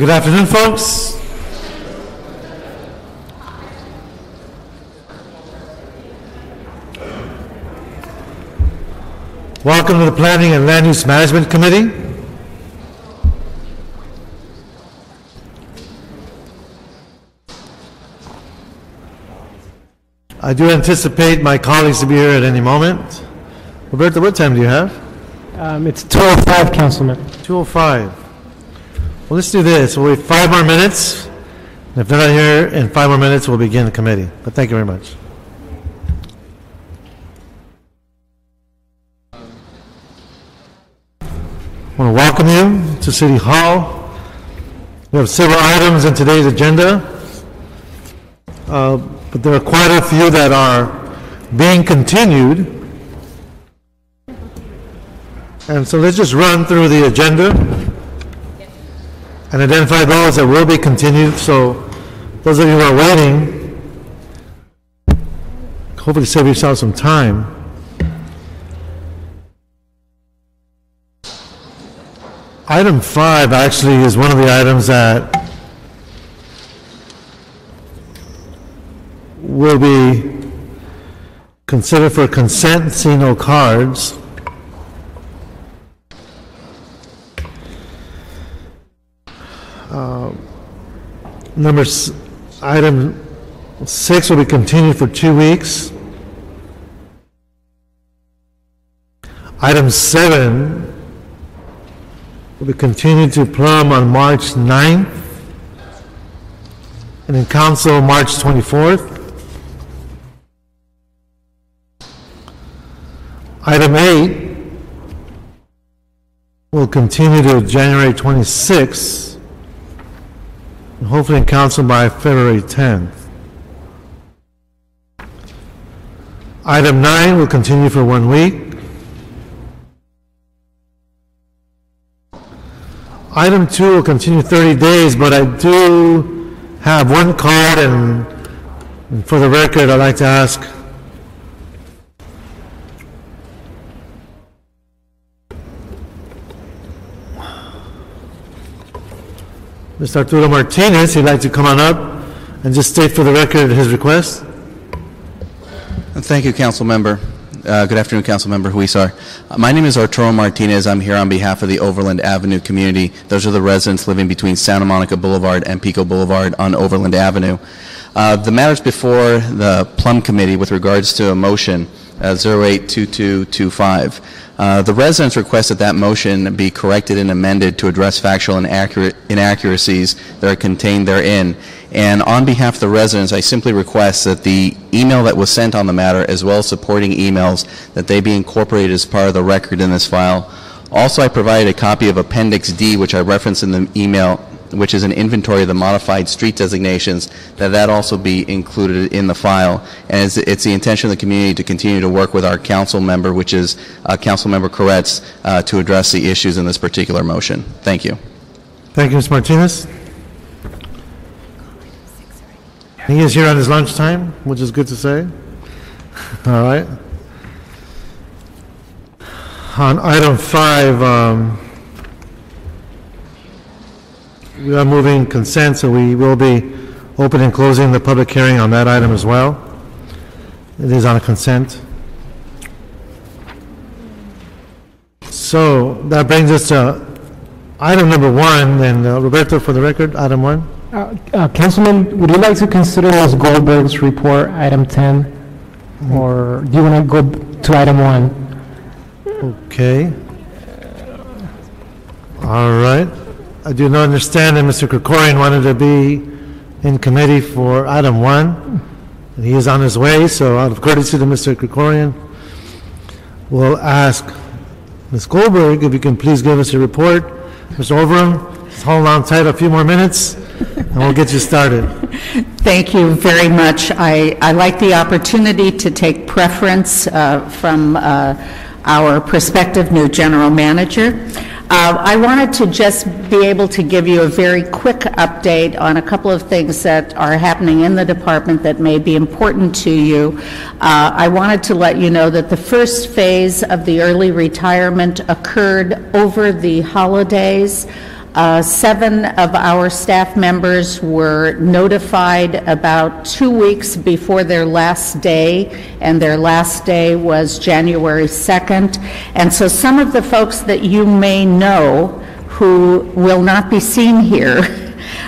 Good afternoon, folks. Welcome to the Planning and Land Use Management Committee. I do anticipate my colleagues to be here at any moment. Roberto, what time do you have? It's 2:05, Councilman. 2:05. Well, let's do this. We'll wait 5 more minutes. And if they're not here in 5 more minutes, we'll begin the committee. But thank you very much. I want to welcome you to City Hall. We have several items in today's agenda, but there are quite a few that are being continued. And so let's just run through the agenda and identify those that will be continued. So those of you who are waiting, hopefully save yourself some time. Item 5 actually is one of the items that will be considered for consent, see no cards. Item 6 will be continued for 2 weeks. Item 7 will be continued to Plum on March 9th, and in Council March 24th. Item 8 will continue to January 26th, and hopefully in Council by February 10th. Item 9 will continue for 1 week. Item 2 will continue 30 days, but I do have one card, and for the record, I'd like to ask Mr. Arturo Martinez. He'd like to come on up and just state for the record his request. Thank you, Council Member. Good afternoon, Council Member Huizar. My name is Arturo Martinez. I'm here on behalf of the Overland Avenue community. Those are the residents living between Santa Monica Boulevard and Pico Boulevard on Overland Avenue. The matters before the Plum Committee with regards to a motion 082225. The residents request that motion be corrected and amended to address factual inaccuracies that are contained therein. And on behalf of the residents, I simply request that the email that was sent on the matter, as well as supporting emails, that they be incorporated as part of the record in this file. Also, I provided a copy of Appendix D, which I referenced in the email, which is an inventory of the modified street designations, that also be included in the file. And it's the intention of the community to continue to work with our council member, which is Council Member Koretz, to address the issues in this particular motion. Thank you. Thank you, Mr. Martinez. He is here on his lunchtime, which is good to say. All right. On item 5, we are moving consent, so we will be opening and closing the public hearing on that item as well. It is on a consent. So that brings us to item number 1, and Roberto, for the record, item 1. Councilman, would you like to consider Ms. Goldberg's report, item 10, or do you want to go to item 1? Okay. All right. I do not understand that Mr. Krikorian wanted to be in committee for item 1. And he is on his way, so out of courtesy to Mr. Krikorian, we'll ask Ms. Goldberg if you can please give us a report. Mr. Overham, just hold on tight a few more minutes, and we'll get you started. Thank you very much. I like the opportunity to take preference from our prospective new general manager. I wanted to just be able to give you a very quick update on a couple of things that are happening in the department that may be important to you. I wanted to let you know that the first phase of the early retirement occurred over the holidays. 7 of our staff members were notified about 2 weeks before their last day, and their last day was January 2nd. And so some of the folks that you may know who will not be seen here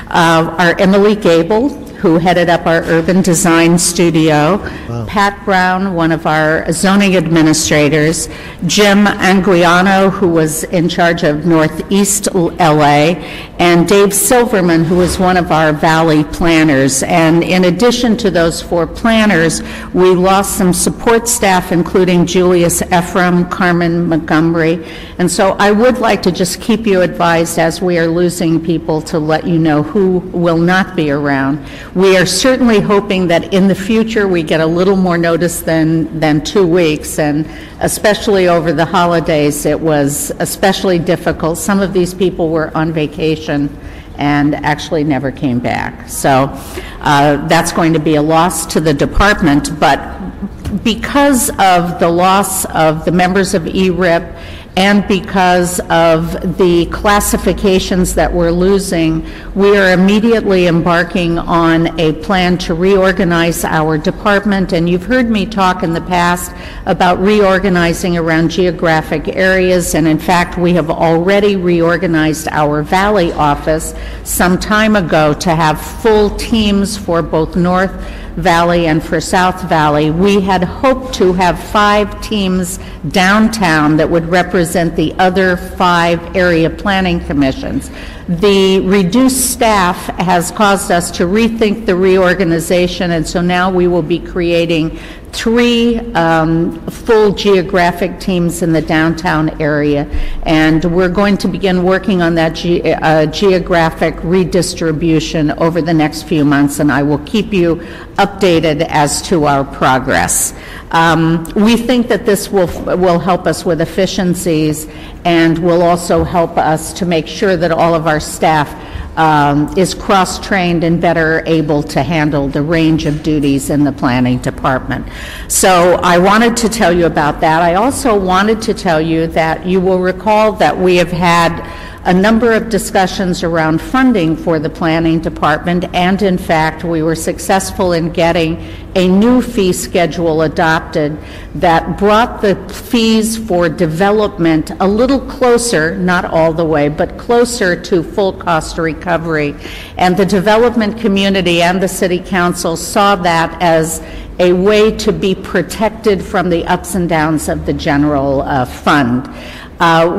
are Emily Gable, who headed up our urban design studio, Pat Brown, one of our zoning administrators, Jim Anguiano, who was in charge of Northeast LA, and Dave Silverman, who was one of our valley planners. And in addition to those 4 planners, we lost some support staff, including Julius Ephraim, Carmen Montgomery. And so I would like to just keep you advised as we are losing people to let you know who will not be around. We are certainly hoping that in the future we get a little more notice than 2 weeks, and especially over the holidays it was especially difficult. Some of these people were on vacation and actually never came back. So that's going to be a loss to the department, but because of the loss of the members of ERIP and because of the classifications that we're losing, we are immediately embarking on a plan to reorganize our department. And you've heard me talk in the past about reorganizing around geographic areas, and in fact we have already reorganized our Valley office some time ago to have full teams for both North Valley and for South Valley. We had hoped to have 5 teams downtown that would represent the other 5 area planning commissions. The reduced staff has caused us to rethink the reorganization, and so now we will be creating 3 full geographic teams in the downtown area, and we're going to begin working on that geographic redistribution over the next few months, and I will keep you updated as to our progress. We think that this will help us with efficiencies and will also help us to make sure that all of our staff is cross-trained and better able to handle the range of duties in the planning department. So I wanted to tell you about that. I also wanted to tell you that you will recall that we have had a number of discussions around funding for the planning department, and in fact we were successful in getting a new fee schedule adopted that brought the fees for development a little closer, not all the way, but closer to full cost recovery. And the development community and the city council saw that as a way to be protected from the ups and downs of the general fund.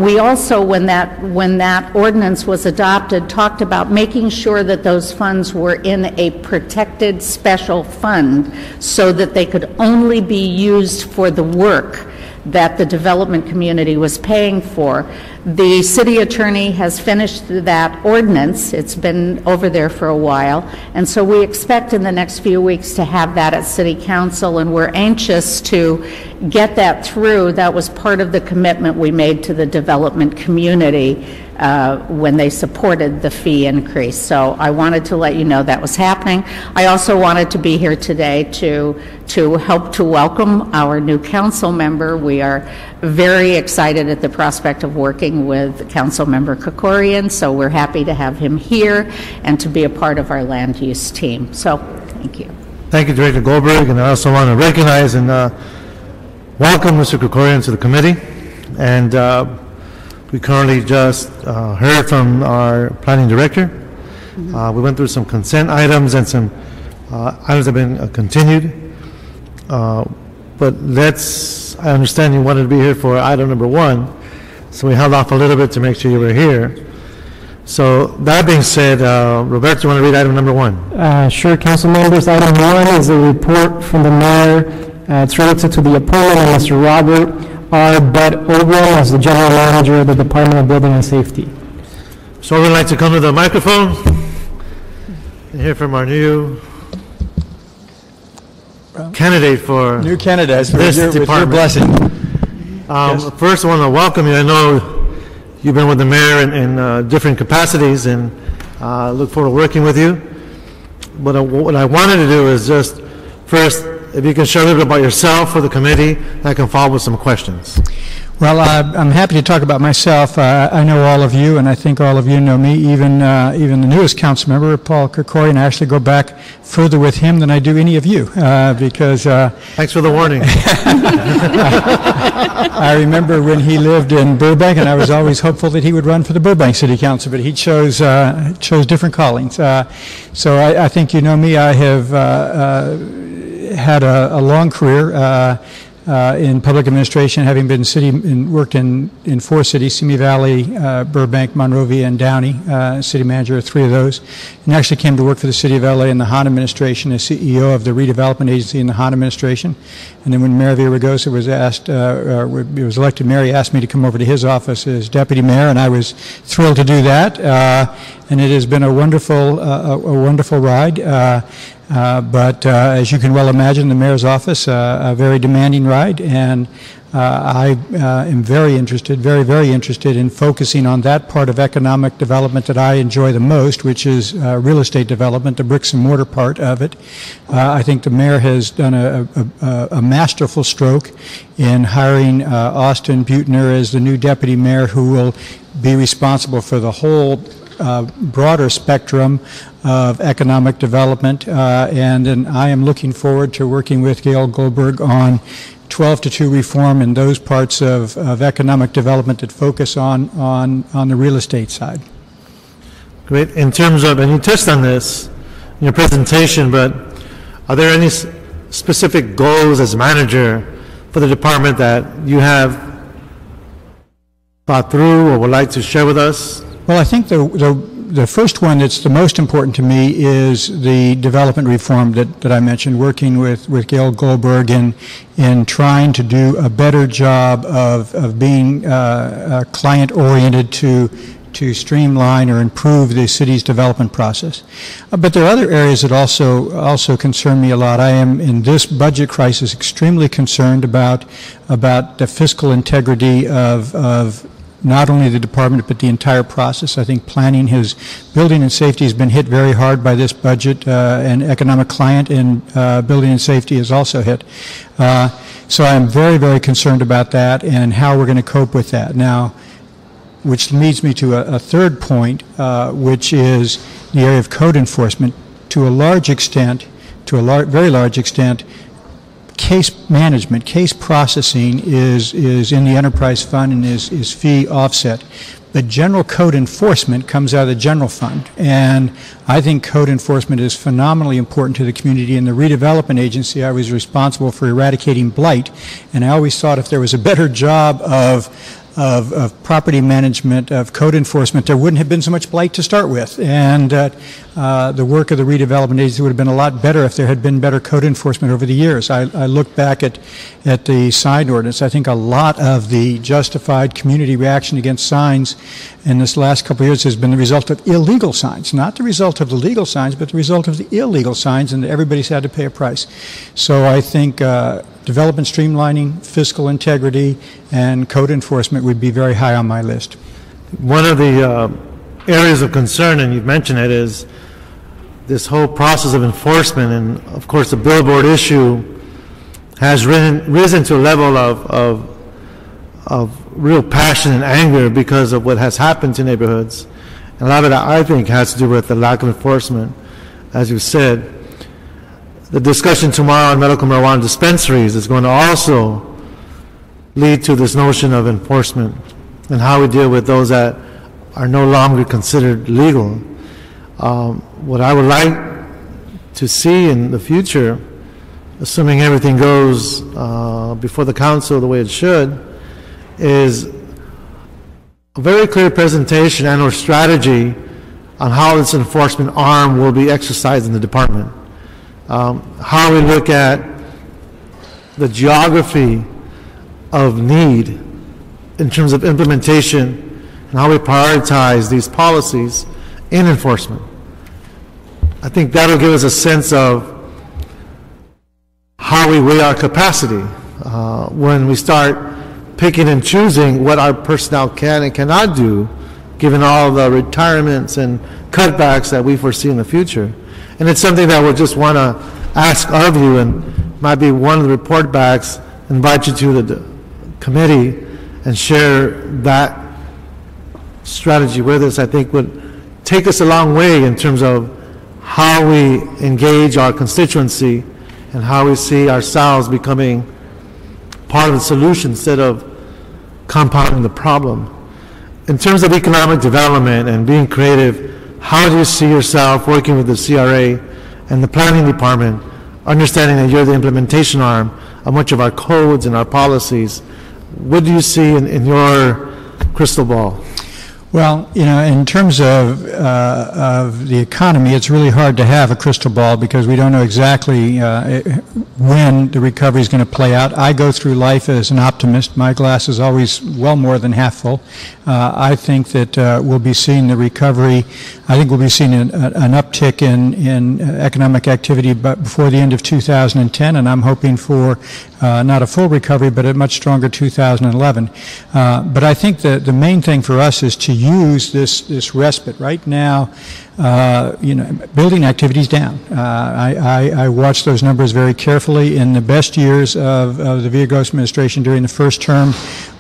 We also, when that ordinance was adopted, talked about making sure that those funds were in a protected special fund so that they could only be used for the work that the development community was paying for. The city attorney has finished that ordinance. It's been over there for a while, and so we expect in the next few weeks to have that at city council, and we're anxious to get that through. That was part of the commitment we made to the development community when they supported the fee increase. So I wanted to let you know that was happening. I also wanted to be here today to help to welcome our new council member. We are very excited at the prospect of working with Council Member Krikorian, so we're happy to have him here and to be a part of our land use team. So thank you. Thank you, Director Goldberg, and I also want to recognize and welcome Mr. Krikorian to the committee. And we currently just heard from our planning director. We went through some consent items and some items have been continued. But I understand you wanted to be here for item number 1, so we held off a little bit to make sure you were here. So that being said, Roberto, you want to read item number 1? Sure, council members. Item 1 is a report from the mayor. It's related to the appointment of Mr. Robert R. Bud Obram as the general manager of the Department of Building and Safety. So we'd like to come to the microphone and hear from our new candidate for new candidate this with your department. blessing. Yes. First, I want to welcome you. I know you've been with the mayor in different capacities, and look forward to working with you. But what I wanted to do is just first, if you can share a little bit about yourself for the committee, I can follow with some questions. Well, I'm happy to talk about myself. I know all of you, and I think all of you know me, even the newest council member, Paul Krikorian. I actually go back further with him than I do any of you, because... Thanks for the warning. I remember when he lived in Burbank, and I was always hopeful that he would run for the Burbank City Council, but he chose different callings. So I think you know me. I have had a long career in public administration, having been worked in 4 cities: Simi Valley, Burbank, Monrovia, and Downey. City manager of 3 of those, and actually came to work for the city of LA in the Hahn administration as CEO of the redevelopment agency in the Hahn administration. And then when Mayor Villaraigosa was elected mayor, he asked me to come over to his office as deputy mayor, and I was thrilled to do that. And it has been a wonderful ride. But as you can well imagine, the mayor's office, a very demanding ride, and I am very interested in focusing on that part of economic development that I enjoy the most, which is real estate development, the bricks and mortar part of it. I think the mayor has done a masterful stroke in hiring Austin Butner as the new deputy mayor, who will be responsible for the whole broader spectrum of economic development, and I am looking forward to working with Gail Goldberg on 12-2 reform in those parts of economic development that focus on the real estate side. Great. In terms of, and you touched on this in your presentation, but are there any specific goals as manager for the department that you have thought through or would like to share with us? Well, I think the first one that's the most important to me is the development reform that I mentioned, working with Gail Goldberg in trying to do a better job of being client-oriented to streamline or improve the city's development process. But there are other areas that also concern me a lot. I am, in this budget crisis, extremely concerned about the fiscal integrity of not only the department, but the entire process. I think building and safety has been hit very hard by this budget, and economic client and building and safety is also hit. So I'm very, very concerned about that and how we're going to cope with that. Now, which leads me to a third point, which is the area of code enforcement. To a very large extent, case management, case processing is in the enterprise fund and is fee offset. But general code enforcement comes out of the general fund. And I think code enforcement is phenomenally important to the community. In the redevelopment agency, I was responsible for eradicating blight. And I always thought if there was a better job of property management, of code enforcement, there wouldn't have been so much blight to start with. And the work of the redevelopment agency would have been a lot better if there had been better code enforcement over the years. I look back at the sign ordinance. I think a lot of the justified community reaction against signs in this last couple of years has been the result of illegal signs, not the result of the legal signs, but the result of the illegal signs, and everybody's had to pay a price. So I think development streamlining, fiscal integrity, and code enforcement would be very high on my list. One of the areas of concern, and you've mentioned it, is this whole process of enforcement. And of course, the billboard issue has risen to a level of real passion and anger because of what has happened to neighborhoods. And a lot of that, I think, has to do with the lack of enforcement, as you said. The discussion tomorrow on medical marijuana dispensaries is going to also lead to this notion of enforcement and how we deal with those that are no longer considered legal. What I would like to see in the future, assuming everything goes before the council the way it should, is a very clear presentation and or strategy on how this enforcement arm will be exercised in the department. How we look at the geography of need in terms of implementation and how we prioritize these policies in enforcement. I think that'll give us a sense of how we weigh our capacity when we start picking and choosing what our personnel can and cannot do, given all the retirements and cutbacks that we foresee in the future. And it's something that we'll just want to ask of you, and might be one of the report backs, invite you to the committee and share that strategy with us, I think would take us a long way in terms of how we engage our constituency and how we see ourselves becoming part of the solution instead of compounding the problem. In terms of economic development and being creative, how do you see yourself working with the CRA and the planning department, understanding that you're the implementation arm of much of our codes and our policies? What do you see in your crystal ball? Well, in terms of the economy, it's really hard to have a crystal ball because we don't know exactly when the recovery is going to play out. I go through life as an optimist. My glass is always well more than half full. I think that we'll be seeing the recovery. I think we'll be seeing an uptick in economic activity before the end of 2010, and I'm hoping for not a full recovery, but a much stronger 2011. But I think that the main thing for us is to use this respite. Right now, building activity is down. I watch those numbers very carefully. In the best years of the Villalobos administration during the first term,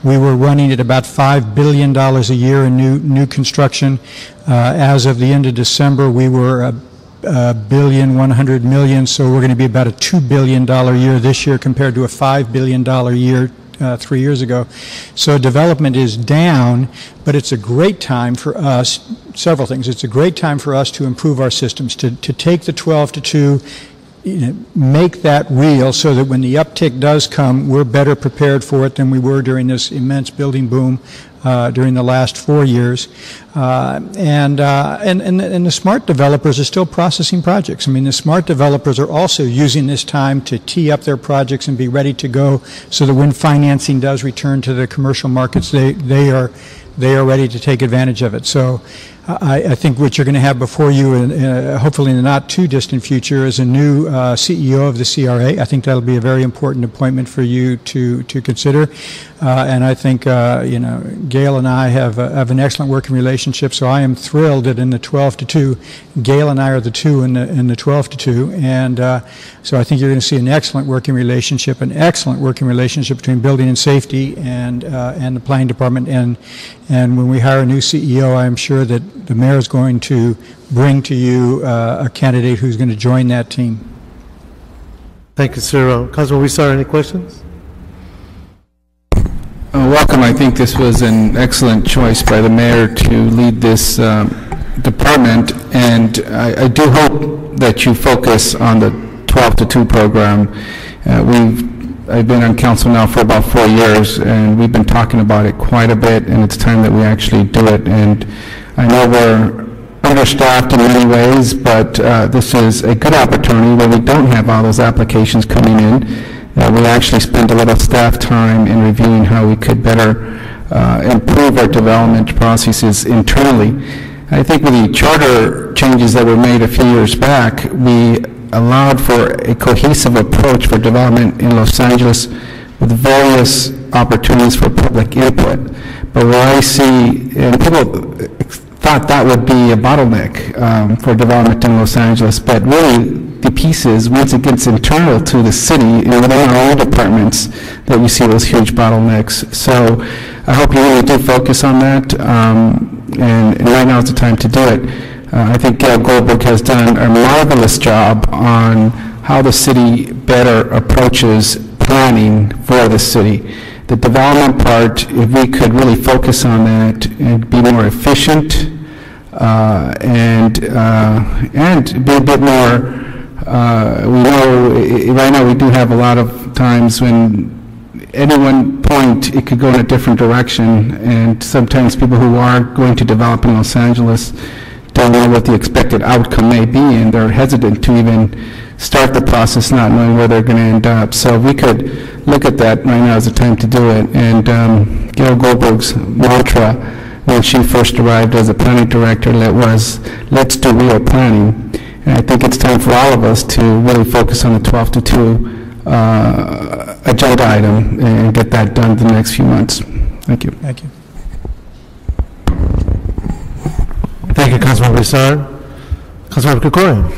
we were running at about $5 billion a year in new construction. As of the end of December, we were $1.1 billion, so we're going to be about a $2 billion year this year compared to a $5 billion year 3 years ago. So development is down, but it's a great time for us, several things. It's a great time for us to improve our systems, to take the 12-2, make that real so that when the uptick does come, we're better prepared for it than we were during this immense building boom during the last 4 years. And the smart developers are still processing projects. I mean, the smart developers are also using this time to tee up their projects and be ready to go so that when financing does return to the commercial markets, they are ready to take advantage of it. So I think what you're going to have before you, hopefully in the not too distant future, is a new CEO of the CRA. I think that'll be a very important appointment for you to consider. And I think Gail and I have an excellent working relationship. So I am thrilled that in the 12-2, Gail and I are the two in the 12-2, and so I think you're going to see an excellent working relationship between building and safety and the planning department. And when we hire a new CEO, I'm sure that the mayor is going to bring to you a candidate who's going to join that team. Thank you, sir. Councilman Wisar, any questions? Welcome. I think this was an excellent choice by the mayor to lead this department, and I do hope that you focus on the 12-2 program. I've been on council now for about 4 years, and we've been talking about it quite a bit, and it's time that we actually do it. And I know we're understaffed in many ways, but this is a good opportunity where we don't have all those applications coming in. We actually spend a little staff time in reviewing how we could better improve our development processes internally. I think with the charter changes that were made a few years back, we allowed for a cohesive approach for development in Los Angeles with various opportunities for public input. But what I see, and people thought that would be a bottleneck for development in Los Angeles, but really the pieces, once it gets internal to the city and within our own departments, that we see those huge bottlenecks. So I hope you really do focus on that, and right now is the time to do it. I think Gail Goldberg has done a marvelous job on how the city better approaches planning for the city. The development part, if we could really focus on that and be more efficient and be a bit more, we know right now we do have a lot of times when at any one point it could go in a different direction, and sometimes people who are going to develop in Los Angeles don't know what the expected outcome may be, and they're hesitant to even start the process not knowing where they're going to end up. So we could look at that right now as a time to do it. And Gail Goldberg's mantra when she first arrived as a planning director was, let's do real planning. And I think it's time for all of us to really focus on the 12-2 agenda item and get that done in the next few months. Thank you. Thank you. Thank you, Councilman Wisar. Councilman Krikorian.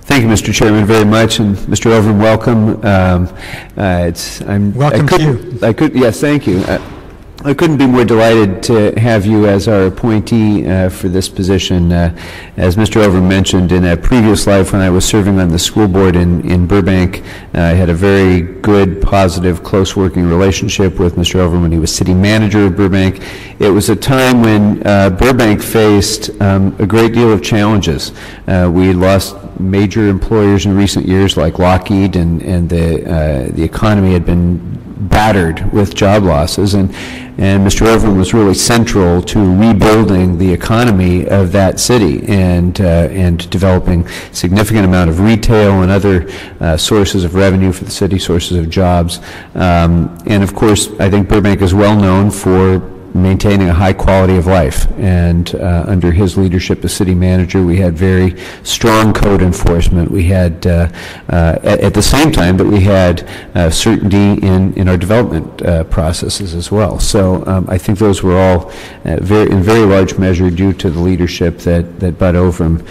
Thank you, Mr. Chairman, very much, and Mr. Overman, welcome. Welcome to you. Yes, thank you. I couldn't be more delighted to have you as our appointee for this position. As Mr. Overman mentioned, in a previous life when I was serving on the school board in Burbank, I had a very good, positive, close working relationship with Mr. Overman when he was city manager of Burbank. It was a time when Burbank faced a great deal of challenges. We lost major employers in recent years like Lockheed, and the economy had been battered with job losses, and Mr. Overman was really central to rebuilding the economy of that city and developing significant amount of retail and other sources of revenue for the city, sources of jobs. And of course, I think Burbank is well known for maintaining a high quality of life, and under his leadership as city manager, we had very strong code enforcement. We had, at the same time that we had certainty in our development processes as well. So I think those were all in very large measure due to the leadership that Bud Overman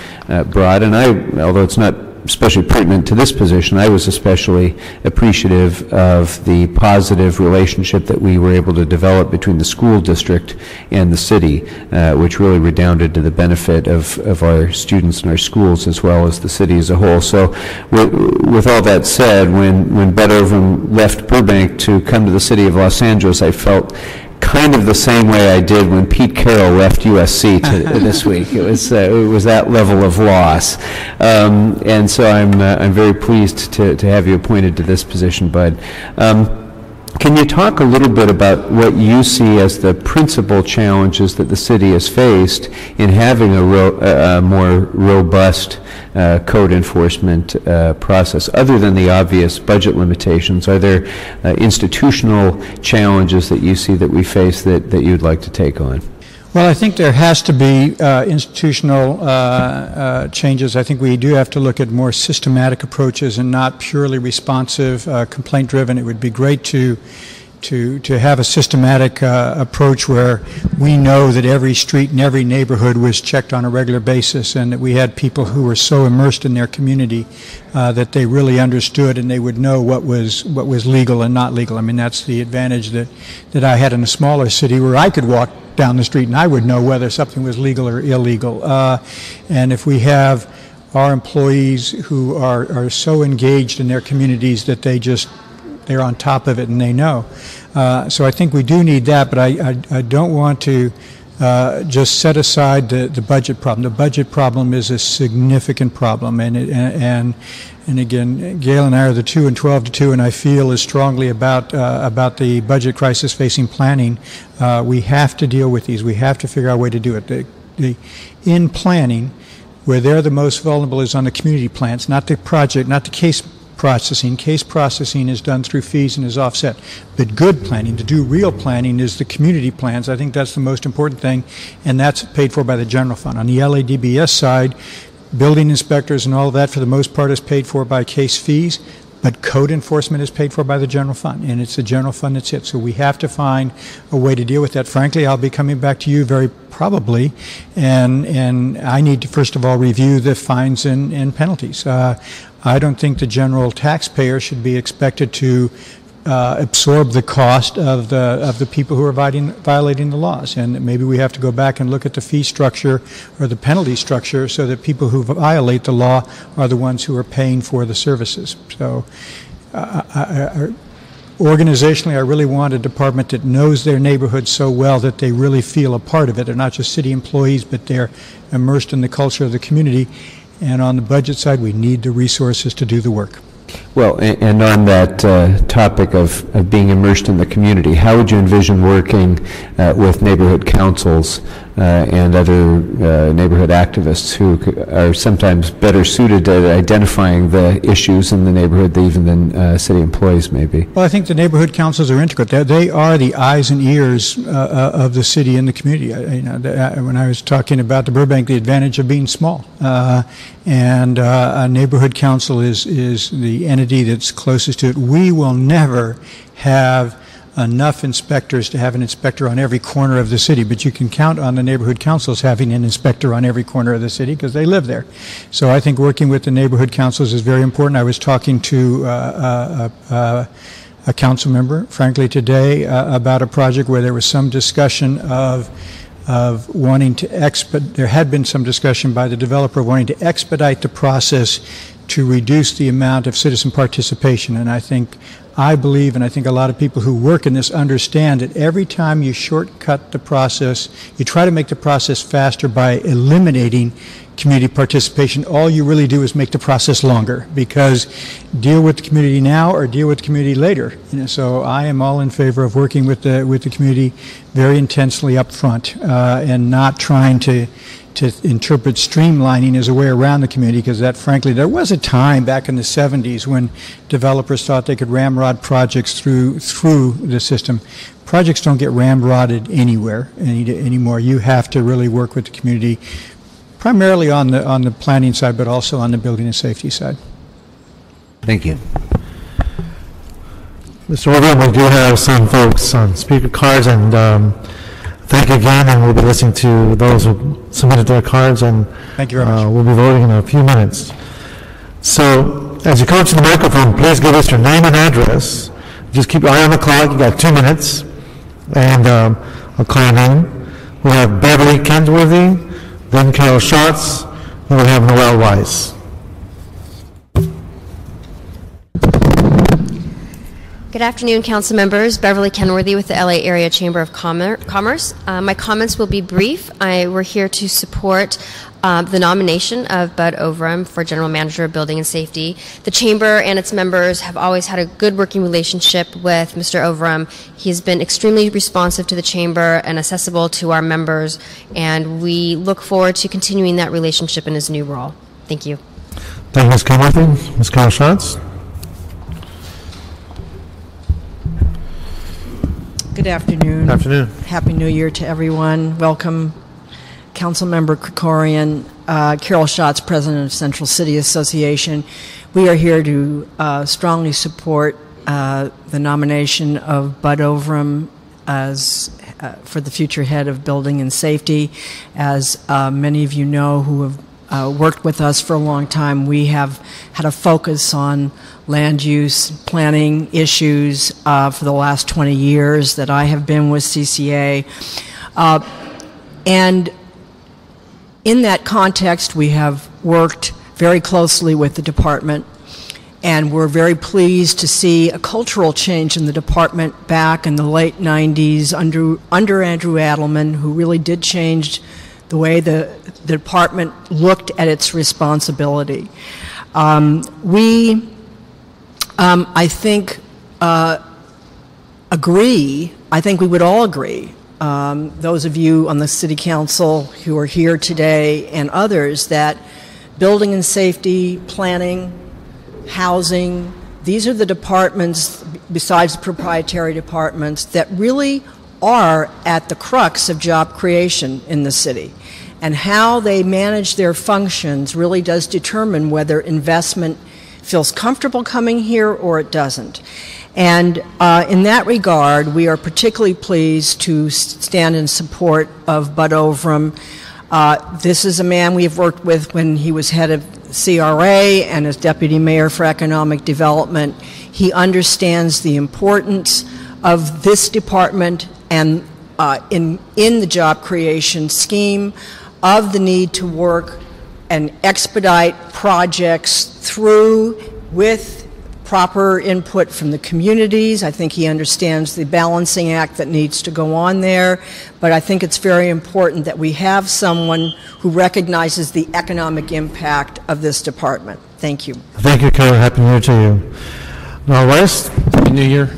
brought. And although it's not especially pertinent to this position, I was especially appreciative of the positive relationship that we were able to develop between the school district and the city, which really redounded to the benefit of our students and our schools as well as the city as a whole. So with all that said, when Bud Overman left Burbank to come to the city of Los Angeles, I felt kind of the same way I did when Pete Carroll left USC this week. It was that level of loss, and so I'm very pleased to have you appointed to this position, Bud. Can you talk a little bit about what you see as the principal challenges that the city has faced in having a more robust code enforcement process? Other than the obvious budget limitations, are there institutional challenges that you see that we face that you'd like to take on? Well, I think there has to be institutional changes. I think we do have to look at more systematic approaches and not purely responsive, complaint-driven. It would be great to have a systematic approach where we know that every street and every neighborhood was checked on a regular basis, and that we had people who were so immersed in their community that they really understood and they would know what was legal and not legal. I mean, that's the advantage that I had in a smaller city where I could walk down the street and I would know whether something was legal or illegal. And if we have our employees who are so engaged in their communities that they're on top of it and they know. So I think we do need that, but I don't want to just set aside the budget problem. The budget problem is a significant problem, and again, Gail and I are the 2 and 12 to 2, and I feel as strongly about the budget crisis facing planning. We have to deal with these. We have to figure out a way to do it. In planning, where they're the most vulnerable is on the community plans, not the project, not the case processing. Case processing is done through fees and is offset. But good planning, to do real planning, is the community plans. I think that's the most important thing, and that's paid for by the general fund. On the LADBS side, building inspectors and all of that, for the most part, is paid for by case fees, but code enforcement is paid for by the general fund, and it's the general fund that's it. So we have to find a way to deal with that. Frankly, I'll be coming back to you very probably, and I need to, first of all, review the fines and penalties. I don't think the general taxpayer should be expected to absorb the cost of the people who are violating the laws, and maybe we have to go back and look at the fee structure or the penalty structure so that people who violate the law are the ones who are paying for the services. So organizationally, I really want a department that knows their neighborhood so well that they really feel a part of it. They're not just city employees, but they're immersed in the culture of the community. And on the budget side, we need the resources to do the work. Well, and on that topic of being immersed in the community, how would you envision working with neighborhood councils and other neighborhood activists who are sometimes better suited to identifying the issues in the neighborhood even than city employees may be? Well, I think the neighborhood councils are integral. They are the eyes and ears of the city and the community. When I was talking about the Burbank, the advantage of being small, and a neighborhood council is the entity that's closest to it. We will never have enough inspectors to have an inspector on every corner of the city, but you can count on the neighborhood councils having an inspector on every corner of the city because they live there. So I think working with the neighborhood councils is very important. I was talking to a council member, frankly, today about a project where there was some discussion of wanting to there had been some discussion by the developer wanting to expedite the process to reduce the amount of citizen participation. And I believe, and I think a lot of people who work in this understand that every time you shortcut the process, you try to make the process faster by eliminating community participation. All you really do is make the process longer, because deal with the community now or deal with the community later. So I am all in favor of working with the community very intensely up front and not trying to interpret streamlining as a way around the community, because that, frankly, there was a time back in the 70s when developers thought they could ramrod projects through the system. Projects don't get ramrodded anywhere anymore. You have to really work with the community, primarily on the planning side, but also on the building and safety side. Thank you. Mr. Overham, we do have some folks on speaker cards, and thank you again, and we'll be listening to those who submitted their cards, and thank you very much. We'll be voting in a few minutes. So, as you come to the microphone, please give us your name and address. Just keep your eye on the clock. You got 2 minutes, and I'll call your name. We'll have Beverly Kenworthy, then Carol Schatz, then we'll have Noel Weiss. Good afternoon, council members. Beverly Kenworthy with the LA Area Chamber of Commerce. My comments will be brief. We're here to support the nomination of Bud Overham for General Manager of Building and Safety. The Chamber and its members have always had a good working relationship with Mr. Overham. He's been extremely responsive to the Chamber and accessible to our members, and we look forward to continuing that relationship in his new role. Thank you. Thank you, Ms. Kenworthy. Ms. Carol Schatz. Good afternoon. Good afternoon. Happy New Year to everyone. Welcome, Councilmember Krikorian, Carol Schatz, President of Central City Association. We are here to strongly support the nomination of Bud Overham as for the future head of Building and Safety. As many of you know who have worked with us for a long time, we have had a focus on land use planning issues for the last 20 years that I have been with CCA. And in that context, we have worked very closely with the department, and we're very pleased to see a cultural change in the department back in the late 90s under Andrew Adelman, who really did change the way the department looked at its responsibility. I think, agree, I think we would all agree, those of you on the City Council who are here today and others, that building and safety, planning, housing, these are the departments, besides the proprietary departments, that really are at the crux of job creation in the city. And how they manage their functions really does determine whether investment feels comfortable coming here or it doesn't. And in that regard, we are particularly pleased to stand in support of Bud Overham. This is a man we've worked with when he was head of CRA and as deputy mayor for economic development. He understands the importance of this department and in the job creation scheme, of the need to work and expedite projects through with proper input from the communities. I think he understands the balancing act that needs to go on there, but I think it's very important that we have someone who recognizes the economic impact of this department. Thank you. Thank you, Carol. Happy New Year to you. Noel Weiss. Happy New Year.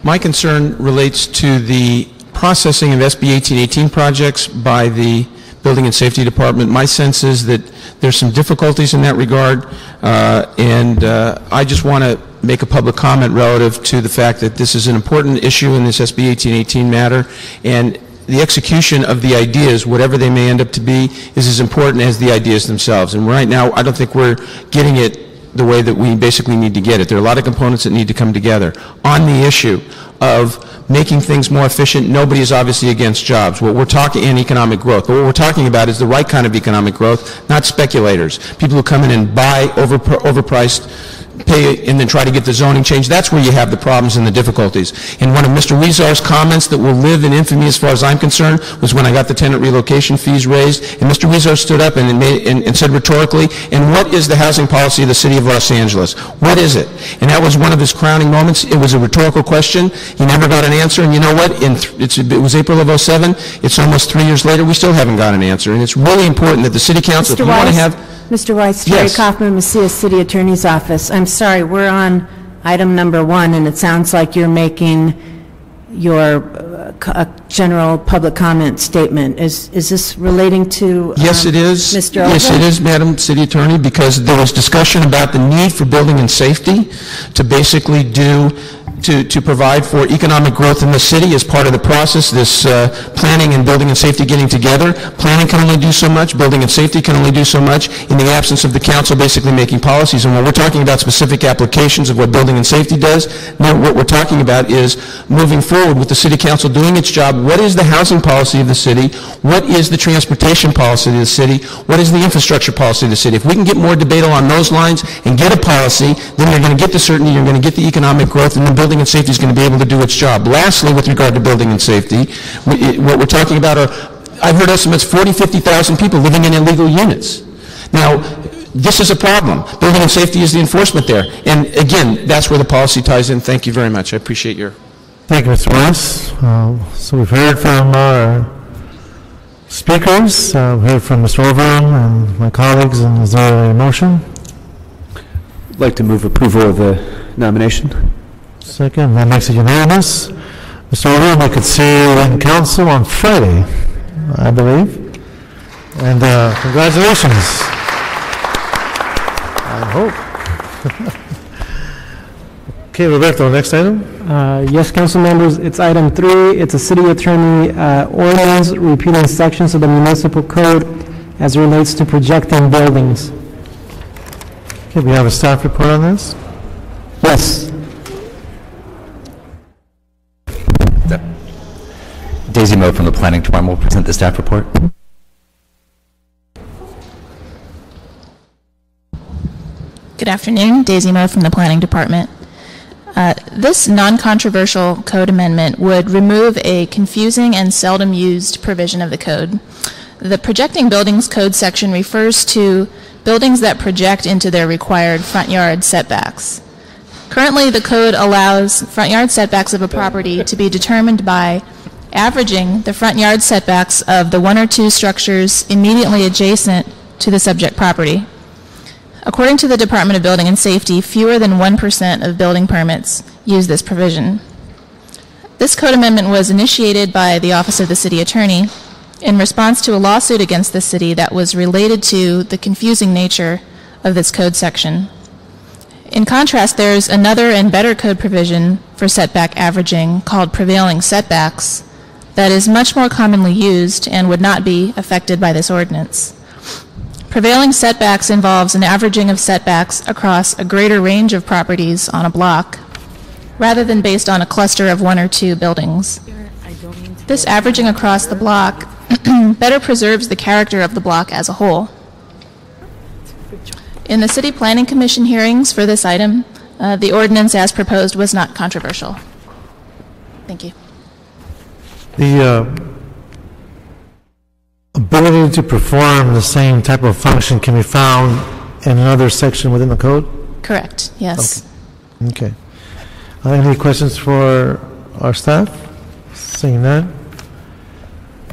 My concern relates to the processing of SB 1818 projects by the Building and Safety Department. My sense is that there's some difficulties in that regard, and I just want to make a public comment relative to the fact that this is an important issue in this SB 1818 matter, and the execution of the ideas, whatever they may end up to be, is as important as the ideas themselves. And right now, I don't think we're getting it the way that we basically need to get it. There are a lot of components that need to come together. On the issue of making things more efficient, nobody is obviously against jobs. What we're talking in economic growth, but what we're talking about is the right kind of economic growth, not speculators, people who come in and buy overpriced, pay and then try to get the zoning change. That's where you have the problems and the difficulties. And one of Mr. Weezar's comments that will live in infamy as far as I'm concerned was when I got the tenant relocation fees raised, and Mr. Weezar stood up and said rhetorically, and what is the housing policy of the city of Los Angeles? What is it? And that was one of his crowning moments. It was a rhetorical question. He never got an answer, and you know what? It was April of '07. It's almost 3 years later. We still haven't got an answer, and it's really important that the city council, if you want to have... Mr. Weiss, Terry Yes. Kaufman, Macias City Attorney's Office. I'm sorry, we're on item number 1, and it sounds like you're making your general public comment statement. Is this relating to Yes, it is. Mr. Yes, Oldham? it is, Madam City Attorney, because there was discussion about the need for building and safety to basically to provide for economic growth in the city as part of the process, this planning and building and safety getting together. Planning can only do so much, building and safety can only do so much in the absence of the council basically making policies. And when we're talking about specific applications of what building and safety does, now what we're talking about is moving forward with the city council doing its job. What is the housing policy of the city? What is the transportation policy of the city? What is the infrastructure policy of the city? If we can get more debate along those lines and get a policy, then you're going to get the certainty, you're going to get the economic growth, and then building and safety is going to be able to do its job. Lastly, with regard to building and safety, what we're talking about are, I've heard estimates, 40, 50,000 people living in illegal units. Now, this is a problem. Building and safety is the enforcement there. And again, that's where the policy ties in. Thank you very much. I appreciate your... Thank you, Mr. Weiss. So we've heard from our speakers, we've heard from Mr. Overham and my colleagues, and is there a motion? I'd like to move approval of the nomination. Second, that makes it unanimous. Mr. Overham, I could see you in council on Friday, I believe. And congratulations. I hope. Okay, Roberto, next item. Yes, council members, it's item 3. It's a city attorney ordinance repealing sections of the municipal code as it relates to projecting buildings. Okay, we have a staff report on this. Yes. Daisy Moe from the Planning Department will present the staff report. Good afternoon, Daisy Moe from the Planning Department. This non-controversial code amendment would remove a confusing and seldom used provision of the code. The projecting buildings code section refers to buildings that project into their required front yard setbacks. Currently, the code allows front yard setbacks of a property to be determined by averaging the front yard setbacks of the 1 or 2 structures immediately adjacent to the subject property. According to the Department of Building and Safety, fewer than 1% of building permits use this provision. This code amendment was initiated by the Office of the City Attorney in response to a lawsuit against the city that was related to the confusing nature of this code section. In contrast, there's another and better code provision for setback averaging called Prevailing Setbacks that is much more commonly used and would not be affected by this ordinance. Prevailing setbacks involves an averaging of setbacks across a greater range of properties on a block, rather than based on a cluster of 1 or 2 buildings. This averaging across the block better preserves the character of the block as a whole. In the City Planning Commission hearings for this item, the ordinance as proposed was not controversial. Thank you. The ability to perform the same type of function can be found in another section within the code? Correct, yes. Okay. Any questions for our staff? Seeing none.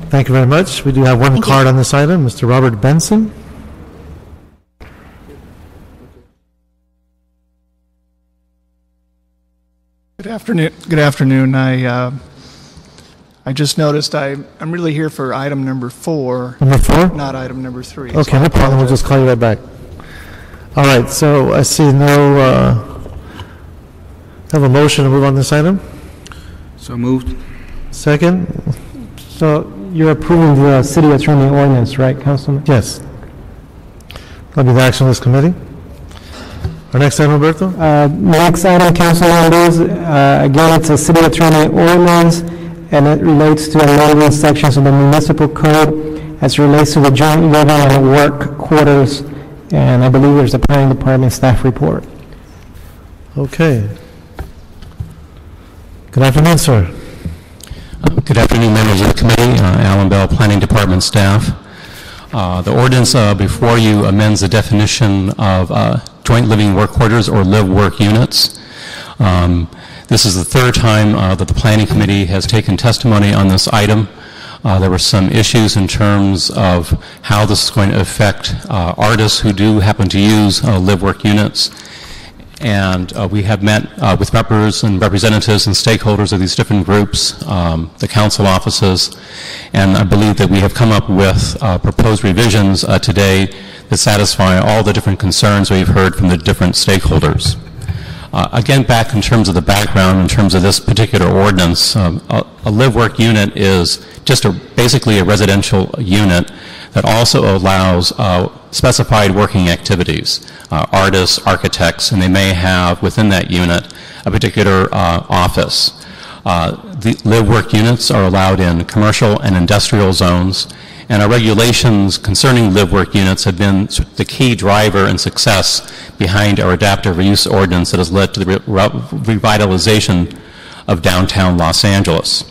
Thank you very much. We do have one card on this item, Mr. Robert Benson. Good afternoon. Good afternoon. I just noticed I'm really here for item number 4. Number 4? Not item number 3. Okay, so no problem. We'll just call you right back. All right, so I see have a motion to move on this item? So moved. Second? So you're approving the city attorney ordinance, right, Councilman? Yes. That'll be the action of this committee. Our next item, Roberto? Next item, council members, again, it's a city attorney ordinance, and it relates to amending sections of the municipal code as it relates to the joint living and work quarters, and I believe there's a planning department staff report. Okay. Good afternoon, sir. Good afternoon, members of the committee, Alan Bell, Planning Department staff. The ordinance before you amends the definition of joint living work quarters or live-work units. This is the third time that the Planning Committee has taken testimony on this item. There were some issues in terms of how this is going to affect artists who do happen to use live-work units. And we have met with members and representatives and stakeholders of these different groups, the council offices, and I believe that we have come up with proposed revisions today that satisfy all the different concerns we've heard from the different stakeholders. Again, back in terms of the background, in terms of this particular ordinance, a live-work unit is just basically a residential unit that also allows specified working activities, artists, architects, and they may have within that unit a particular office. The live-work units are allowed in commercial and industrial zones, and our regulations concerning live-work units have been the key driver and success behind our adaptive reuse ordinance that has led to the revitalization of downtown Los Angeles.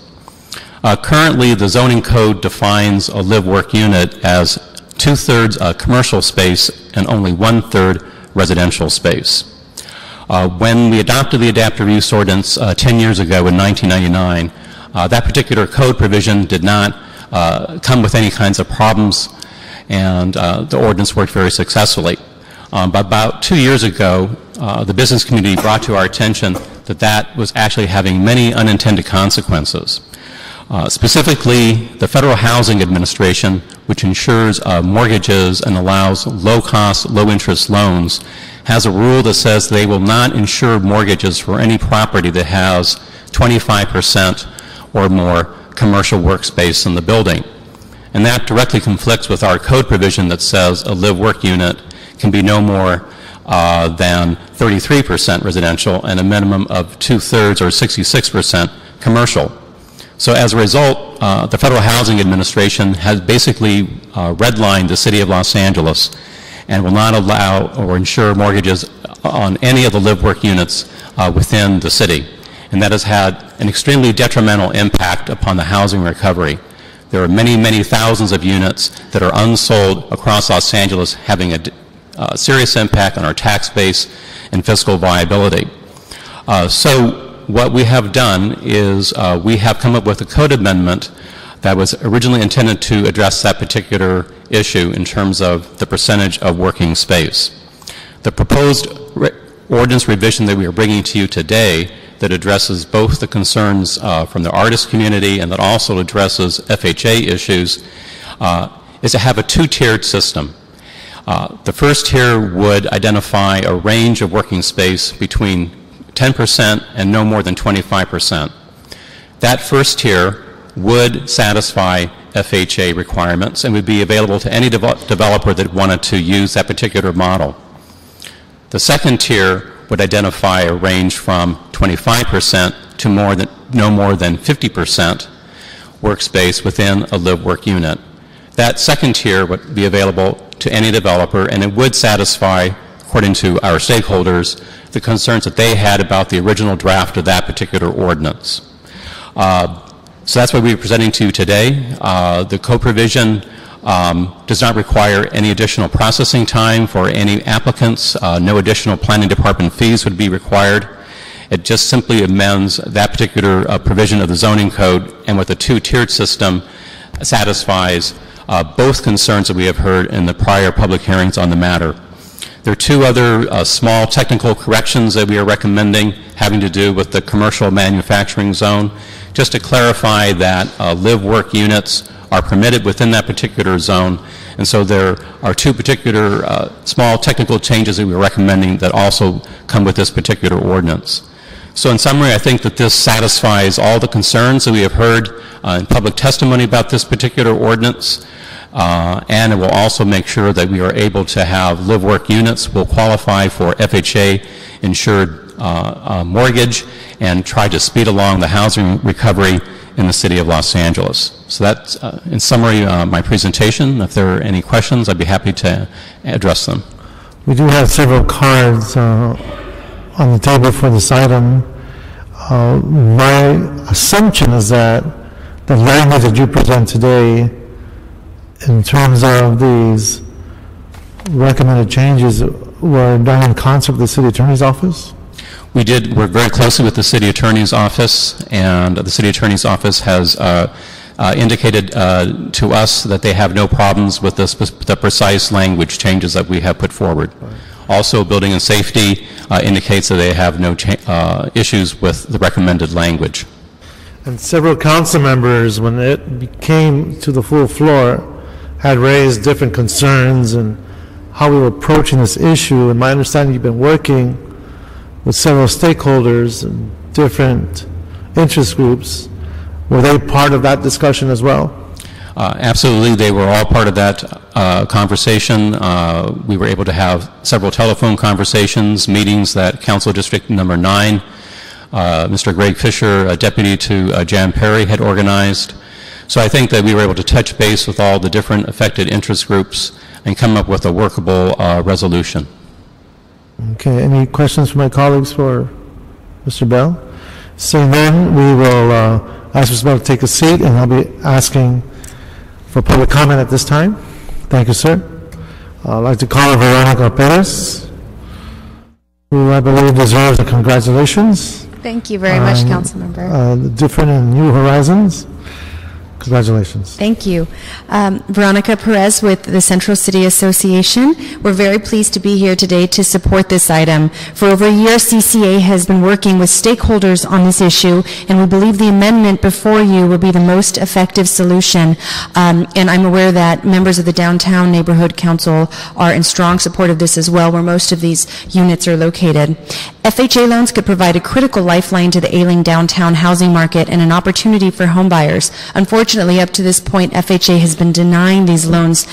Currently, the zoning code defines a live-work unit as 2/3 commercial space and only 1/3 residential space. When we adopted the adaptive reuse ordinance 10 years ago in 1999, that particular code provision did not come with any kinds of problems, and the ordinance worked very successfully. But about 2 years ago, the business community brought to our attention that that was actually having many unintended consequences. Specifically, the Federal Housing Administration, which insures mortgages and allows low-cost, low-interest loans, has a rule that says they will not insure mortgages for any property that has 25% or more commercial workspace in the building. And that directly conflicts with our code provision that says a live-work unit can be no more than 33% residential and a minimum of 2/3 or 66% commercial. So as a result, the Federal Housing Administration has basically redlined the city of Los Angeles and will not allow or insure mortgages on any of the live-work units within the city. And that has had an extremely detrimental impact upon the housing recovery. There are many, many thousands of units that are unsold across Los Angeles, having a serious impact on our tax base and fiscal viability. So what we have done is we have come up with a code amendment that was originally intended to address that particular issue in terms of the percentage of working space. The proposed ordinance revision that we are bringing to you today that addresses both the concerns from the artist community and that also addresses FHA issues is to have a two-tiered system. The first tier would identify a range of working space between 10% and no more than 25%. That first tier would satisfy FHA requirements and would be available to any developer that wanted to use that particular model. The second tier would identify a range from 25% to no more than 50% workspace within a live-work unit. That second tier would be available to any developer, and it would satisfy, according to our stakeholders, the concerns that they had about the original draft of that particular ordinance. So that's what we're presenting to you today. The co-provision does not require any additional processing time for any applicants. No additional planning department fees would be required. It just simply amends that particular provision of the zoning code, and with a two-tiered system satisfies both concerns that we have heard in the prior public hearings on the matter. There are two other small technical corrections that we are recommending having to do with the commercial manufacturing zone, just to clarify that live-work units are permitted within that particular zone, and so there are two particular small technical changes that we're recommending that also come with this particular ordinance. So in summary, I think that this satisfies all the concerns that we have heard in public testimony about this particular ordinance. And it will also make sure that we are able to have live-work units will qualify for FHA-insured mortgage and try to speed along the housing recovery in the city of Los Angeles. So that's, in summary, my presentation. If there are any questions, I'd be happy to address them. We do have several cards on the table for this item. My assumption is that the language that you present today in terms of these recommended changes were done in concert with the city attorney's office? We did work very closely with the city attorney's office, and the city attorney's office has indicated to us that they have no problems with the precise language changes that we have put forward. Right. Also, Building and Safety indicates that they have no issues with the recommended language. And several council members, when it came to the full floor, had raised different concerns and how we were approaching this issue. And my understanding, you've been working with several stakeholders and different interest groups. Were they part of that discussion as well? Absolutely. They were all part of that conversation. We were able to have several telephone conversations, meetings that Council District Number 9, Mr. Greg Fisher, Deputy to Jan Perry, had organized. So I think that we were able to touch base with all the different affected interest groups and come up with a workable resolution. Okay, any questions from my colleagues for Mr. Bell? Seeing none, we will ask Mr. Bell to take a seat, and I'll be asking for public comment at this time. Thank you, sir. I'd like to call on Veronica Perez, who I believe deserves a congratulations. Thank you very much, Councilmember. Different and New Horizons. Congratulations. Thank you. Veronica Perez with the Central City Association. We're very pleased to be here today to support this item. For over a year, CCA has been working with stakeholders on this issue, and we believe the amendment before you will be the most effective solution. And I'm aware that members of the Downtown Neighborhood Council are in strong support of this as well, where most of these units are located. FHA loans could provide a critical lifeline to the ailing downtown housing market and an opportunity for homebuyers. Unfortunately, up to this point, FHA has been denying these loans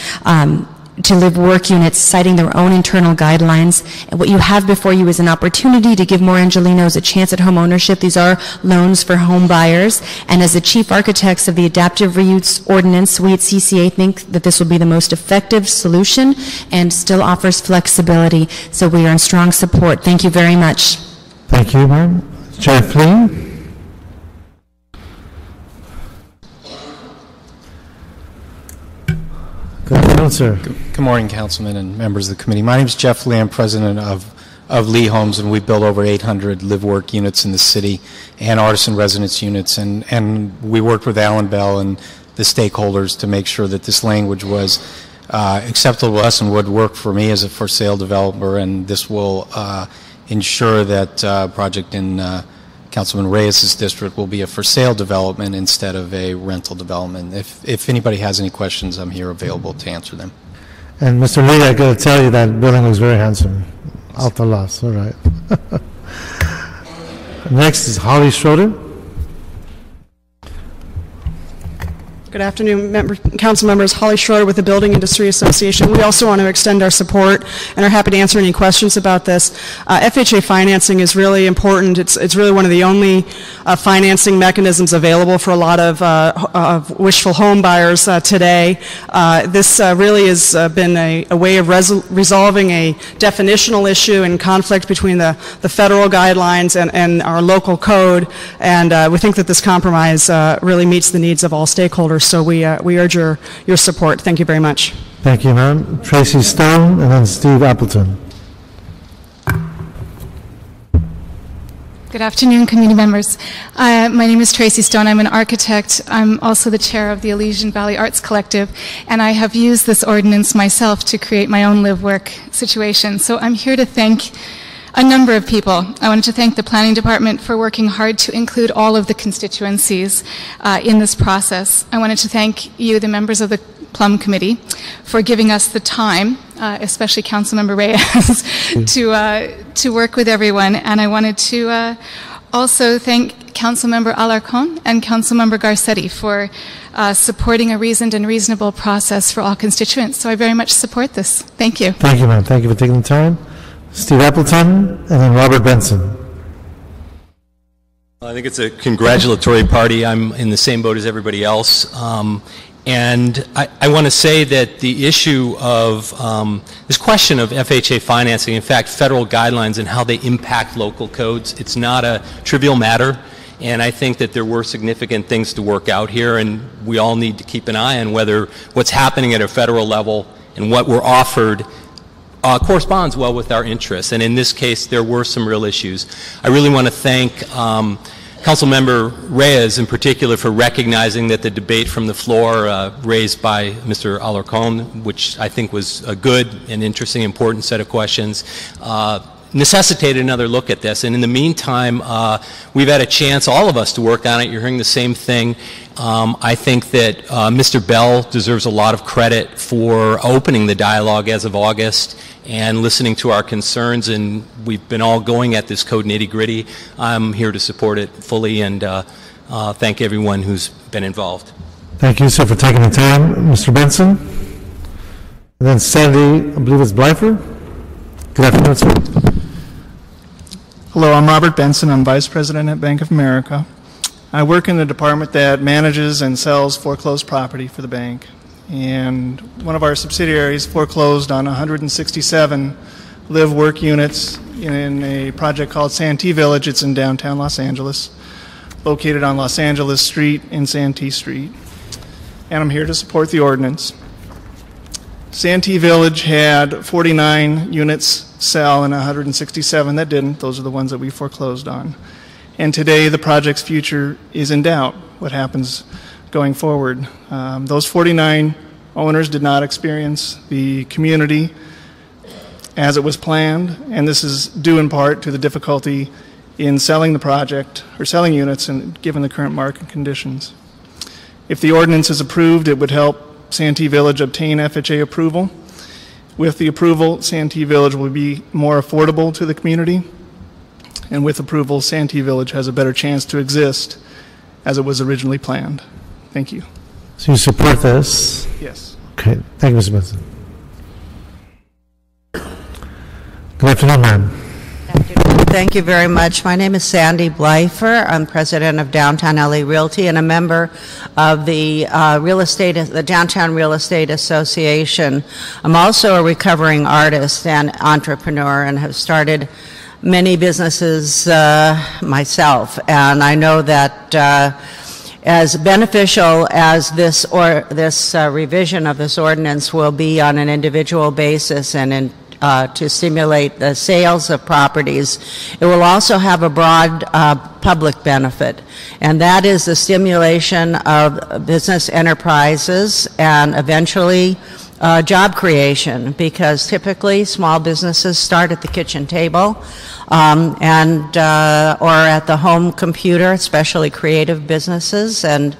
to live-work units, citing their own internal guidelines. And what you have before you is an opportunity to give more Angelenos a chance at home ownership. These are loans for home buyers. And as the chief architects of the Adaptive Reuse Ordinance, we at CCA think that this will be the most effective solution and still offers flexibility. So we are in strong support. Thank you very much. Thank you, ma'am. Jeff Lee. Good afternoon, sir. Good morning, Councilman and members of the committee. My name is Jeff Lee. I'm president of Lee Homes, and we build over 800 live-work units in the city and artisan residence units. And we worked with Alan Bell and the stakeholders to make sure that this language was acceptable to us and would work for me as a for-sale developer. And this will ensure that project in Councilman Reyes' district will be a for-sale development instead of a rental development. If anybody has any questions, I'm here available to answer them. And Mr. Lee, I got to tell you that building looks very handsome. Alta Las, all right. Next is Holly Schroeder. Good afternoon, council members. Holly Schroeder with the Building Industry Association. We also want to extend our support and are happy to answer any questions about this. FHA financing is really important. It's really one of the only financing mechanisms available for a lot of wishful home buyers today. This really has been a way of resolving a definitional issue and conflict between the federal guidelines and our local code, and we think that this compromise really meets the needs of all stakeholders. So we urge your support. Thank you very much. Thank you, ma'am. Tracy Stone and then Steve Appleton. Good afternoon, community members. My name is Tracy Stone. I'm an architect. I'm also the chair of the Elysian Valley Arts Collective, and I have used this ordinance myself to create my own live-work situation. So I'm here to thank a number of people. I wanted to thank the Planning Department for working hard to include all of the constituencies in this process. I wanted to thank you, the members of the Plum Committee, for giving us the time, especially Councilmember Reyes, to work with everyone. And I wanted to also thank Councilmember Alarcon and Councilmember Garcetti for supporting a reasoned and reasonable process for all constituents. So I very much support this. Thank you. Thank you, ma'am. Thank you for taking the time. Steve Appleton, and then Robert Benson. I think it's a congratulatory party. I'm in the same boat as everybody else. And I want to say that the issue of this question of FHA financing, in fact, federal guidelines and how they impact local codes, it's not a trivial matter. And I think that there were significant things to work out here, and we all need to keep an eye on whether what's happening at a federal level and what we're offered corresponds well with our interests. And in this case, there were some real issues. I really want to thank Councilmember Reyes in particular for recognizing that the debate from the floor raised by Mr. Alarcon, which I think was a good and interesting, important set of questions, necessitated another look at this. And in the meantime, we've had a chance, all of us, to work on it. You're hearing the same thing. I think that Mr. Bell deserves a lot of credit for opening the dialogue as of August and listening to our concerns, and we've been all going at this code nitty-gritty. I'm here to support it fully, and thank everyone who's been involved. Thank you, sir, for taking the time. Mr. Benson. And then Sandy, I believe it's Blyfer. Good afternoon, sir. Hello, I'm Robert Benson. I'm Vice President at Bank of America. I work in the department that manages and sells foreclosed property for the bank. And one of our subsidiaries foreclosed on 167 live-work units in a project called Santee Village. It's in downtown Los Angeles, located on Los Angeles Street and Santee Street. And I'm here to support the ordinance. Santee Village had 49 units sell and 167 that didn't. Those are the ones that we foreclosed on. And today the project's future is in doubt. What happens going forward? Those 49 owners did not experience the community as it was planned, and this is due in part to the difficulty in selling the project or selling units and given the current market conditions. If the ordinance is approved, it would help Santee Village obtain FHA approval. With the approval, Santee Village will be more affordable to the community, and with approval, Santee Village has a better chance to exist as it was originally planned. Thank you. So you support this? Yes. Okay. Thank you, Mr. Benson. Good afternoon, ma'am. Thank you very much. My name is Sandy Blyfer. I'm president of Downtown LA Realty and a member of the Downtown Real Estate Association. I'm also a recovering artist and entrepreneur and have started many businesses myself. And I know that as beneficial as this revision of this ordinance will be on an individual basis and to stimulate the sales of properties, it will also have a broad public benefit, and that is the stimulation of business enterprises and eventually job creation, because typically small businesses start at the kitchen table or at the home computer, especially creative businesses and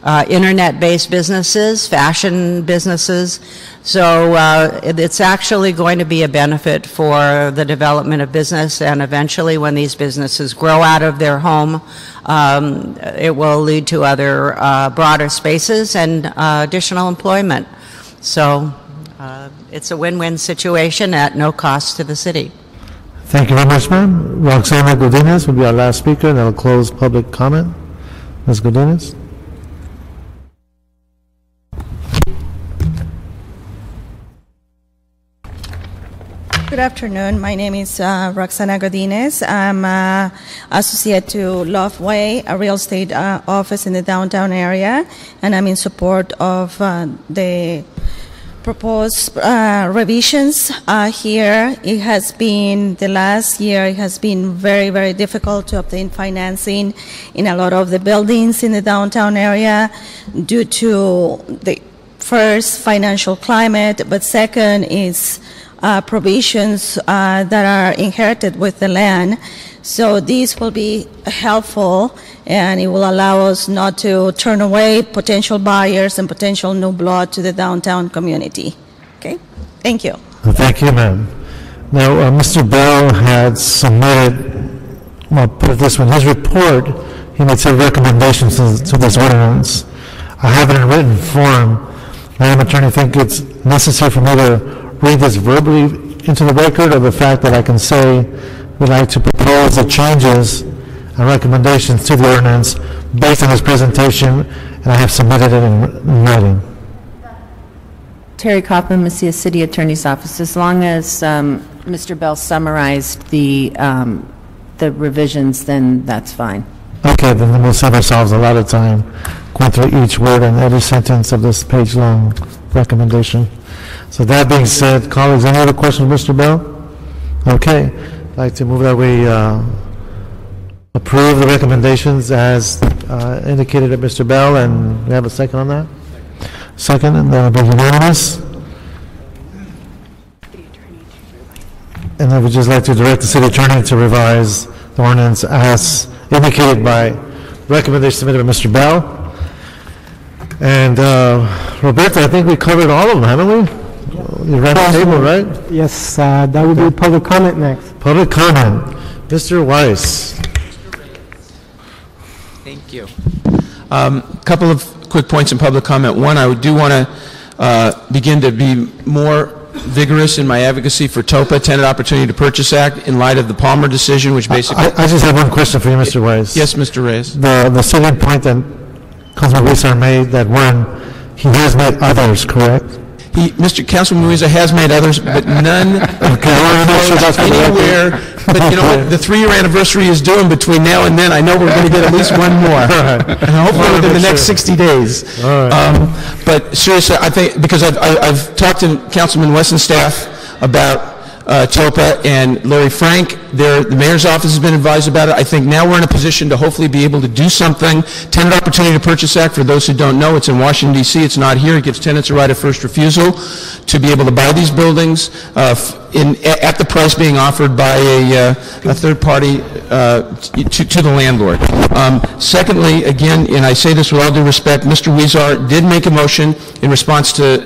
internet-based businesses, fashion businesses. So it's actually going to be a benefit for the development of business, and eventually when these businesses grow out of their home, it will lead to other broader spaces and additional employment. So it's a win-win situation at no cost to the city. Thank you very much, ma'am. Roxana Godinez will be our last speaker, and I'll close public comment. Ms. Godinez. Good afternoon. My name is Roxana Godinez. I'm associate to Lofeway, a real estate office in the downtown area, and I'm in support of the proposed revisions here. It has been, the last year, it has been very, very difficult to obtain financing in a lot of the buildings in the downtown area due to the first financial climate, but second is provisions that are inherited with the land. So these will be helpful, and it will allow us not to turn away potential buyers and potential new blood to the downtown community. Okay, thank you. Thank you, ma'am. Now, Mr. Bell had submitted well, put it this way, in his report, he made several recommendations to this ordinance. I have it in written form. Madam Attorney, think it's necessary for me to read this verbally into the record, or the fact that I can say we'd like to propose the changes and recommendations to the ordinance based on this presentation, and I have submitted it in writing. Terry Kaufman, Messiah City Attorney's Office. As long as Mr. Bell summarized the revisions, then that's fine. Okay, then we'll save ourselves a lot of time going through each word and every sentence of this page-long recommendation. So that being said, colleagues, any other questions, Mr. Bell? Okay, I'd like to move that we approve the recommendations as indicated at Mr. Bell, and we have a second on that? Second, and that will be unanimous. And I would just like to direct the city attorney to revise the ordinance as indicated by recommendation submitted by Mr. Bell. And Roberta, I think we covered all of them, haven't we? You ran the table, right? Yes, that would be public comment next. Public comment. Mr. Weiss. Thank you. Couple of quick points in public comment. One, I do want to begin to be more vigorous in my advocacy for TOPA, Tenant Opportunity to Purchase Act, in light of the Palmer decision, which basically... I just have one question for you, Mr. Weiss. Yes, Mr. Reyes. The second point that Councilman Weiss made, that one, he has made others, correct? Mr. Councilman Muiza has made others, but none anywhere. But you know what? The 3-year anniversary is due, and between now and then, I know we're going to get at least one more, and hopefully within the next 60 days. But seriously, I think, because I've talked to Councilman Wesson's staff about TOPA, and Larry Frank, the mayor's office has been advised about it. I think now we're in a position to hopefully be able to do something. Tenant Opportunity to Purchase Act, for those who don't know, it's in Washington, D.C. It's not here. It gives tenants a right of first refusal to be able to buy these buildings at the price being offered by a third party to the landlord. Secondly, again, and I say this with all due respect, Mr. Weezar did make a motion in response to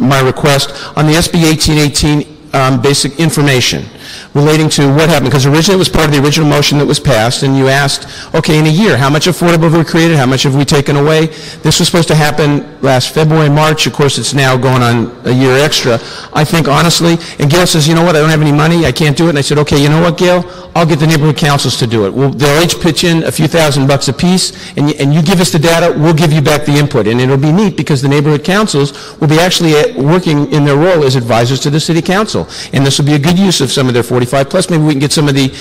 my request on the SB 1818 basic information relating to what happened, because originally it was part of the original motion that was passed, and you asked, okay, in a year, how much affordable have we created, how much have we taken away? This was supposed to happen last February, March. Of course, it's now going on a year extra. I think, honestly, and Gail says, you know what, I don't have any money, I can't do it, and I said, okay, you know what, Gail, I'll get the neighborhood councils to do it. They'll each pitch in a few $1,000s a piece, and you give us the data, we'll give you back the input, and it'll be neat, because the neighborhood councils will be actually working in their role as advisors to the city council, and this will be a good use of some of their 45, plus maybe we can get some of the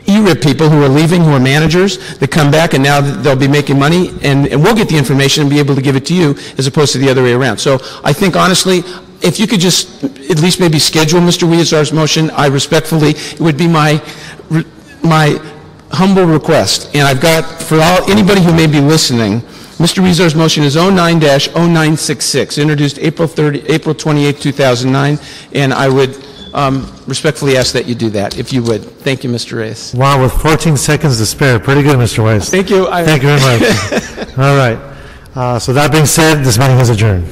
ERIP people who are leaving, who are managers, that come back, and now they'll be making money, and we'll get the information and be able to give it to you, as opposed to the other way around. So I think, honestly, if you could just at least maybe schedule Mr. Weezar's motion, I respectfully, it would be my humble request. And I've got, for anybody who may be listening, Mr. Weezar's motion is 09-0966, introduced April 28, 2009, and I would respectfully ask that you do that, if you would. Thank you, Mr. Reyes. Wow, with 14 seconds to spare. Pretty good, Mr. Weiss. Thank you. Thank you very much. All right. So that being said, this meeting is adjourned.